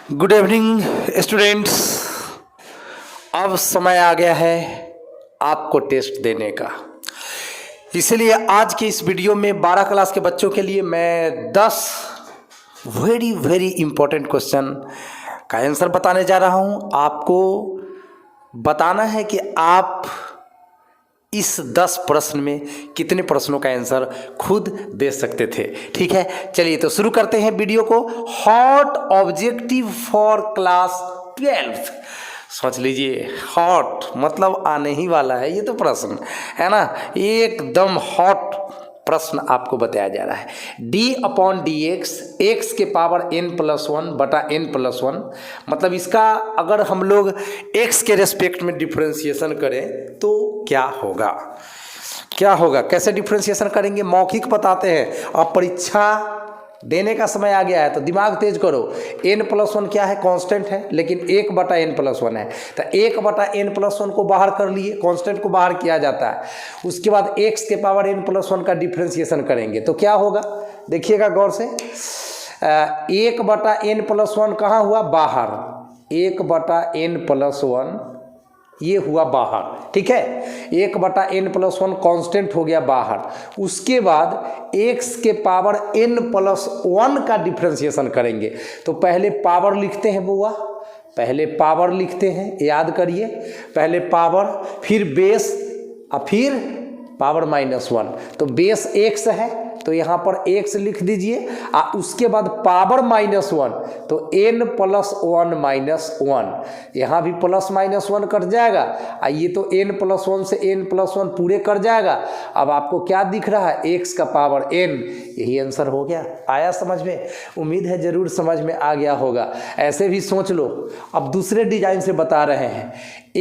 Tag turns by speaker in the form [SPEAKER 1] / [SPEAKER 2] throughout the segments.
[SPEAKER 1] Good evening students. अब समय आ गया है आपको टेस्ट देने का, इसलिए आज के इस वीडियो में 12 क्लास के बच्चों के लिए मैं 10 वेरी इंपॉर्टेंट क्वेश्चन का आंसर बताने जा रहा हूं। आपको बताना है कि आप इस 10 प्रश्न में कितने प्रश्नों का आंसर खुद दे सकते थे। ठीक है, चलिए तो शुरू करते हैं वीडियो को। Hot objective for class 12। सोच लीजिए, हॉट मतलब आने ही वाला है, ये तो प्रश्न है ना, एकदम हॉट प्रश्न आपको बताया जा रहा है। d/dx x के पावर n+1 बटा n+1, मतलब इसका अगर हम लोग x के रेस्पेक्ट में डिफ्रेंशिएशन करें तो क्या होगा, कैसे डिफ्रेंशिएशन करेंगे, मौखिक बताते हैं। अब परीक्षा देने का समय आ गया है तो दिमाग तेज करो। n+1 क्या है, कांस्टेंट है, लेकिन 1/n+1 है, तो 1/n+1 को बाहर कर लिए, कांस्टेंट को बाहर किया जाता है। उसके बाद x के पावर n+1 का डिफ्रेंशिएशन करेंगे तो क्या होगा, देखिएगा गौर से। 1/n+1 कहाँ हुआ, बाहर, 1/n+1 ये हुआ बाहर, ठीक है। 1/n+1 कांस्टेंट हो गया बाहर। उसके बाद x के पावर n+1 का डिफ्रेंशिएशन करेंगे तो पहले पावर लिखते हैं बुआ, पहले पावर लिखते हैं, याद करिए, पहले पावर, फिर बेस और फिर पावर -1। तो बेस x है तो यहाँ पर x लिख दीजिए, और उसके बाद पावर -1 तो n+1 -1, यहाँ भी +-1 कट जाएगा, और ये तो n+1 से n+1 पूरे कट जाएगा। अब आपको क्या दिख रहा है, x का पावर n, यही आंसर हो गया। आया समझ में? उम्मीद है जरूर समझ में आ गया होगा। ऐसे भी सोच लो। अब दूसरे डिजाइन से बता रहे हैं,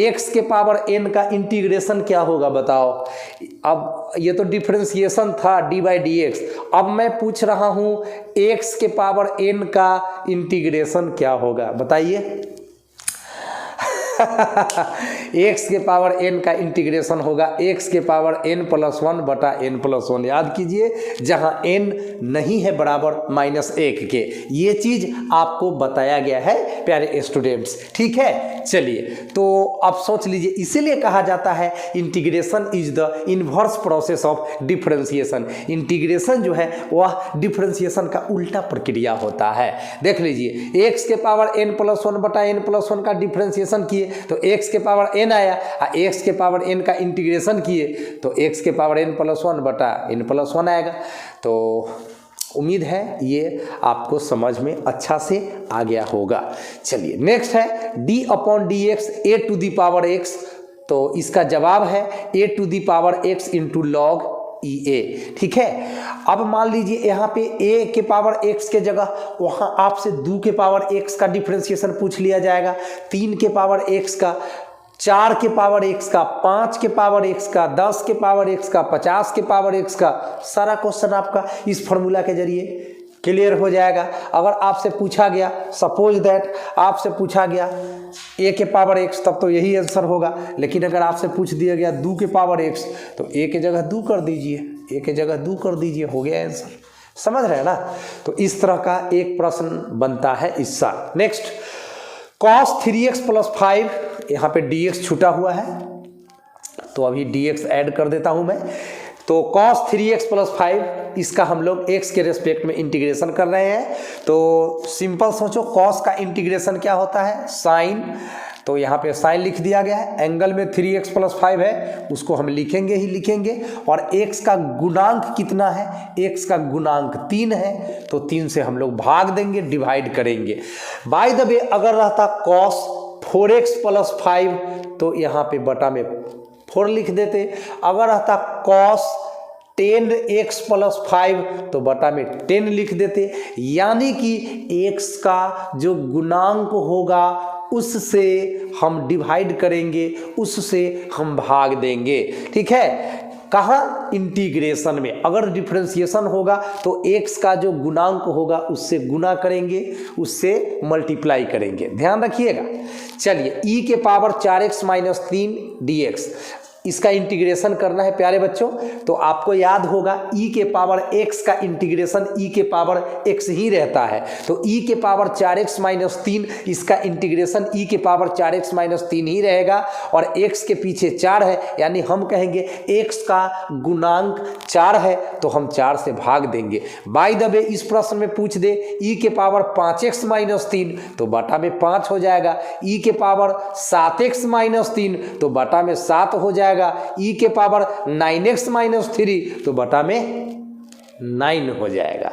[SPEAKER 1] x के पावर n का इंटीग्रेशन क्या होगा बताओ। अब ये तो डिफरेंशिएशन था d/dx, अब मैं पूछ रहा हूं x के पावर n का इंटीग्रेशन क्या होगा, बताइए। x के पावर n का इंटीग्रेशन होगा x के पावर n+1 बटा n+1। याद कीजिए, जहां n नहीं है बराबर -1 के, ये चीज आपको बताया गया है प्यारे स्टूडेंट्स, ठीक है। चलिए तो अब सोच लीजिए, इसीलिए कहा जाता है integration is the inverse process of differentiation. Integration जो है वह डिफरेंशिएशन का उल्टा प्रक्रिया होता है। देख लीजिए, x के पावर n+1 बटा n+1 का डिफरेंशिएशन किए तो x के पावर n आया, और x के पावर n का इंटीग्रेशन किए तो x के पावर n+1 बटा n+1 आएगा। तो उम्मीद है ये आपको समझ में अच्छा से आ गया होगा। चलिए नेक्स्ट है d/dx a⁴x, तो इसका जवाब है a⁴x × log EA, ठीक है। अब मान लीजिए यहाँ पे a के पावर x के जगह वहाँ आपसे 2 के पावर x का डिफरेंशिएशन पूछ लिया जाएगा, 3 के पावर x का, 4 के पावर x का, 5 के पावर x का, 10 के पावर x का, 50 के पावर x का। सारा क्वेश्चन आपका इस फॉर्मूला के जरिए क्लियर हो जाएगा। अगर आपसे पूछा गया, सपोज दैट आपसे पूछा गया a के पावर x, तब तो यही आंसर होगा। लेकिन अगर आपसे पूछ दिया गया 2 के पावर x तो a के जगह 2 कर दीजिए, a के जगह 2 कर दीजिए, हो गया आंसर। समझ रहे हैं ना? तो इस तरह का एक प्रश्न बनता है इस साल। नेक्स्ट, cos 3x + 5, यहाँ पे dx छूटा हुआ है तो अभी dx ऐड कर देता हूँ मैं। तो cos 3x + 5, इसका हम लोग x के रेस्पेक्ट में इंटीग्रेशन कर रहे हैं। तो सिंपल सोचो, cos का इंटीग्रेशन क्या होता है, साइन, तो यहाँ पे साइन लिख दिया गया है। एंगल में 3x + 5 है, उसको हम लिखेंगे ही लिखेंगे। और x का गुणांक कितना है, x का गुणांक 3 है, तो 3 से हम लोग भाग देंगे, डिवाइड करेंगे। बाय द वे, अगर रहता cos 4x + 5 तो यहाँ पे बटा में 4 लिख देते। अगर रहता cos 10x + 5 तो बटा में 10 लिख देते। यानी कि x का जो गुणांक होगा उससे हम डिवाइड करेंगे, उससे हम भाग देंगे, ठीक है। कहाँ, इंटीग्रेशन में। अगर डिफरेंशिएशन होगा तो x का जो गुणांक होगा उससे गुना करेंगे, उससे मल्टीप्लाई करेंगे, ध्यान रखिएगा। चलिए, e के पावर 4x - 3 dx, इसका इंटीग्रेशन करना है प्यारे बच्चों, तो आपको याद होगा e के पावर x का इंटीग्रेशन e के पावर x ही रहता है। तो e के पावर 4x माइनस 3, इसका इंटीग्रेशन e के पावर 4x माइनस 3 ही रहेगा, और x के पीछे 4 है, यानी हम कहेंगे x का गुणांक 4 है, तो हम 4 से भाग देंगे। बाय द वे इस प्रश्न में पूछ दे e के पावर 5x माइनस 3, तो बटा में 5 हो जाएगा। e के पावर 7x माइनस 3, तो बटा में 7 हो जाएगा। e के पावर 9x माइनस 3, तो बटा में 9 हो जाएगा।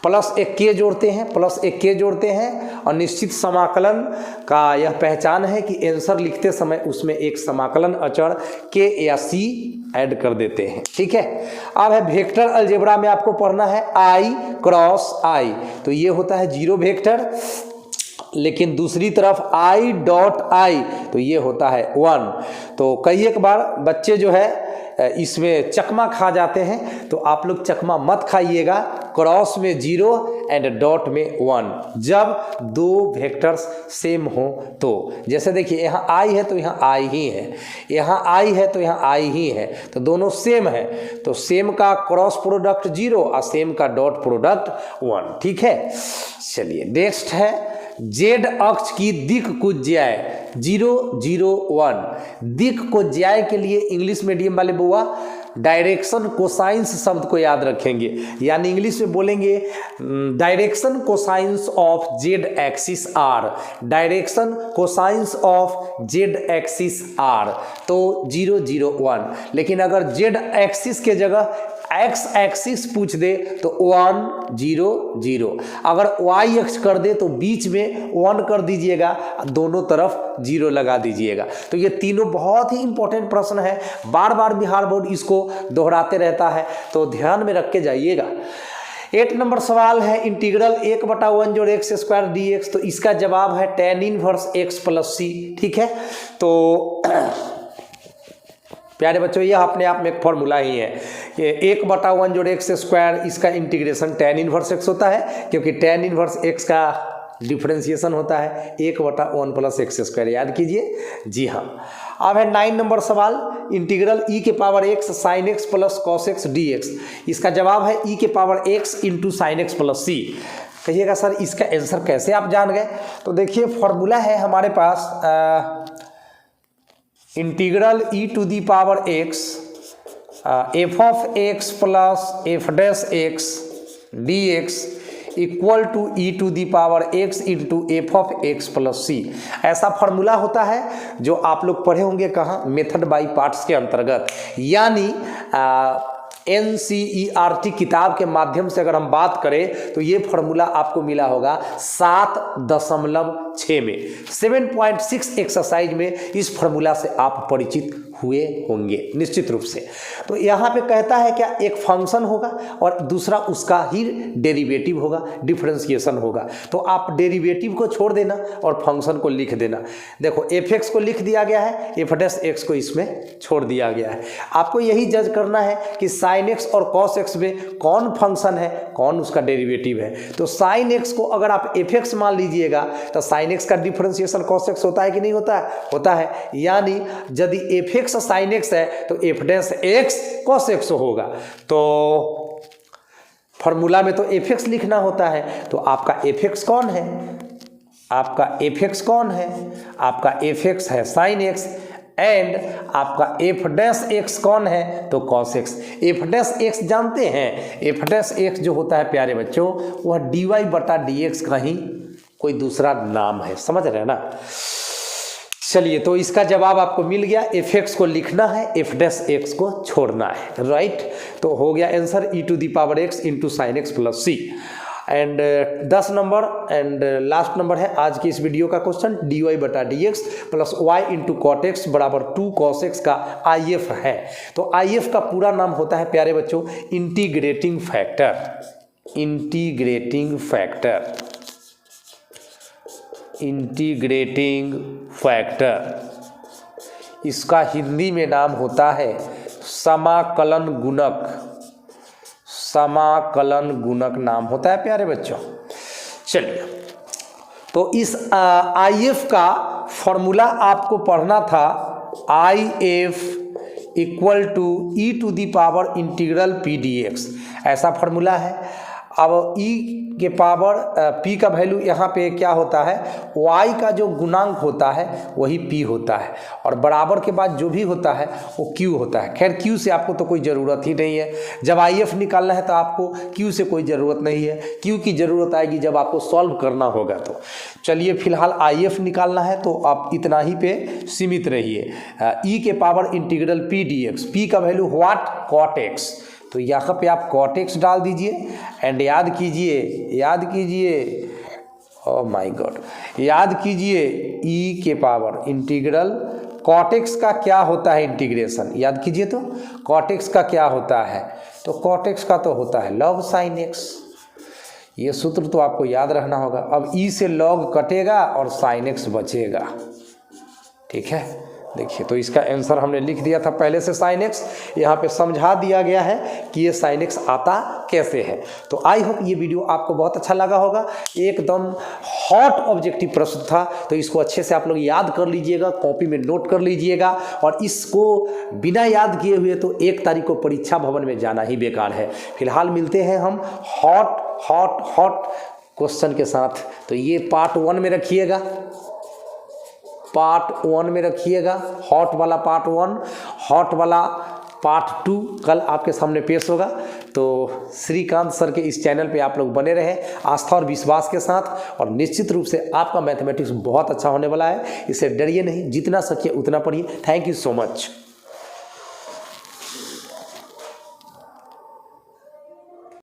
[SPEAKER 1] प्लस एक के जोड़ते हैं, प्लस एक के जोड़ते हैं, और निश्चित समाकलन का यह पहचान है कि आंसर लिखते समय उसमें एक समाकलन अचर के या सी ऐड कर देते हैं। ठीक है, अब है वेक्टर अलजेब्रा में आपको पढ़ना है i क्रॉस i, तो ये होता है जीरो वेक्टर, लेकिन दूसरी तरफ i डॉट i, तो ये होता है 1। तो कई एक बार बच्चे जो है इसमें चकमा खा जाते हैं, तो आप लोग चकमा मत खाइएगा। क्रॉस में 0 एंड डॉट में 1, जब दो वेक्टर्स सेम हो तो। जैसे देखिए यहाँ i है तो यहाँ i ही है, यहाँ i है तो यहाँ i ही है, तो दोनों सेम है, तो सेम का क्रॉस प्रोडक्ट 0 और सेम का डॉट प्रोडक्ट 1। ठीक है, चलिए नेक्स्ट है जेड अक्ष की दिक् कुज्याय 0 0 1। दिक् कुज्याय के लिए इंग्लिश मीडियम वाले बुआ डायरेक्शन कोसाइंस शब्द को याद रखेंगे, यानी इंग्लिश में बोलेंगे direction cosines of Z axis are, direction cosines of Z axis are, तो 0 0 1। लेकिन अगर जेड एक्सिस के जगह एक्स एक्सिस पूछ दे तो 1 0 0, अगर वाई एक्स कर दे तो बीच में 1 कर दीजिएगा, दोनों तरफ 0 लगा दीजिएगा। तो ये तीनों बहुत ही इंपॉर्टेंट प्रश्न है, बार बार बिहार बोर्ड इसको दोहराते रहता है, तो ध्यान में रख के जाइएगा। 8 नंबर सवाल है इंटीग्रल 1/1 जोड़ x स्क्वायर dx, तो इसका जवाब है tan inverse x plus c। ठीक है, तो प्यारे बच्चों यह अपने आप में एक फॉर्मूला ही है कि 1/1 जोड़ x स्क्वायर, इसका इंटीग्रेशन tan इनवर्स x होता है, क्योंकि tan इनवर्स x का डिफरेंशिएशन होता है 1/1 प्लस एक्स स्क्वायर। याद कीजिए, जी हाँ। अब है 9 नंबर सवाल इंटीग्रल e के power x sine x plus cos x dx, इसका जवाब है e के power x into sine x plus c। कहिएगा सर इसका आंसर कैसे आप जान गए? तो देखिए फॉर्मूला है हमारे पास integral e to the power x f of x plus f dash x dx equal to e to the power x into F of x plus c। ऐसा फॉर्मूला होता है जो आप लोग पढ़े होंगे कहाँ, मेथड बाई पार्ट्स के अंतर्गत, यानी NCERT किताब के माध्यम से अगर हम बात करें तो ये फॉर्मूला आपको मिला होगा 7.6 में, 7.6 एक्सरसाइज में इस फॉर्मूला से आप परिचित हुए होंगे निश्चित रूप से। तो यहाँ पे कहता है क्या, एक फंक्शन होगा और दूसरा उसका ही डेरिवेटिव होगा, डिफरेंशिएशन होगा। तो आप डेरिवेटिव को छोड़ देना और फंक्शन को लिख देना। देखो f(x) को लिख दिया गया है, f'(x) को इसमें छोड़ दिया गया है। आपको यही जज करना है कि sin x और cos x में कौन फंक्शन है, कौन उसका डेरिवेटिव है। तो sin x को अगर आप f(x) मान लीजिएगा तो sin x का डिफरेंशिएशन cos x होता है कि नहीं होता है? होता है। यानी यदि f(x) sin x है तो f'(x) cos x होगा। तो फॉर्मूला में तो f(x) लिखना होता है, तो आपका f(x) कौन है? आपका f(x) कौन है? आपका f(x) है sin x, एंड आपका f'(x) कौन है? तो cos x। f'(x) जानते हैं, f'(x) जो होता है प्यारे बच्चों वह dy/dx का ही कोई दूसरा नाम है, समझ रहे हैं ना। चलिए, तो इसका जवाब आपको मिल गया, f(x) को लिखना है, f'(x) को छोड़ना है, राइट। तो हो गया answer e to the power x into sine x plus c। And 10 number and last number है आज की इस वीडियो का question, dy/dx plus y into cot x बराबर 2 cos x का IF है। तो IF का पूरा नाम होता है प्यारे बच्चों integrating factor. Integrating factor, integrating factor, इसका हिंदी में नाम होता है समाकलन गुणक। समाकलन गुणक नाम होता है प्यारे बच्चों। चलिए, तो इस IF का फॉर्मूला आपको पढ़ना था, IF equal to E to the power integral P D X, ऐसा फार्मूला है। अब e के पावर p का वैल्यू यहाँ पे क्या होता है, y का जो गुणांक होता है वही p होता है, और बराबर के बाद जो भी होता है वो q होता है। खैर q से आपको तो कोई ज़रूरत ही नहीं है, जब if निकालना है तो आपको q से कोई ज़रूरत नहीं है, q की ज़रूरत आएगी जब आपको सॉल्व करना होगा। तो चलिए फिलहाल if निकालना है तो आप इतना ही पे सीमित रहिए। e के power integral p dx, p का वैल्यू व्हाट, cot x, तो यहाँ पे आप cot x डाल दीजिए एंड याद कीजिए ओह माय गॉड, याद कीजिए e के पावर इंटीग्रल cot x का क्या होता है इंटीग्रेशन, याद कीजिए तो cot x का क्या होता है, तो cot x का तो होता है log sin x, ये सूत्र तो आपको याद रखना होगा। अब e से log कटेगा और sin x बचेगा, ठीक है। देखिए तो इसका आंसर हमने लिख दिया था पहले से sin x, यहाँ पे समझा दिया गया है कि ये sin x आता कैसे है। तो आई होप ये वीडियो आपको बहुत अच्छा लगा होगा, एकदम हॉट ऑब्जेक्टिव प्रश्न था, तो इसको अच्छे से आप लोग याद कर लीजिएगा, कॉपी में नोट कर लीजिएगा, और इसको बिना याद किए हुए तो 1 तारीख को परीक्षा भवन में जाना ही बेकार है। फिलहाल मिलते हैं हम हॉट क्वेश्चन के साथ। तो ये पार्ट 1 में रखिएगा, पार्ट 1 में रखिएगा, हॉट वाला पार्ट 1, हॉट वाला पार्ट 2 कल आपके सामने पेश होगा। तो श्रीकांत सर के इस चैनल पे आप लोग बने रहें आस्था और विश्वास के साथ, और निश्चित रूप से आपका मैथमेटिक्स बहुत अच्छा होने वाला है, इससे डरिए नहीं, जितना सके उतना पढ़िए। Thank you so much.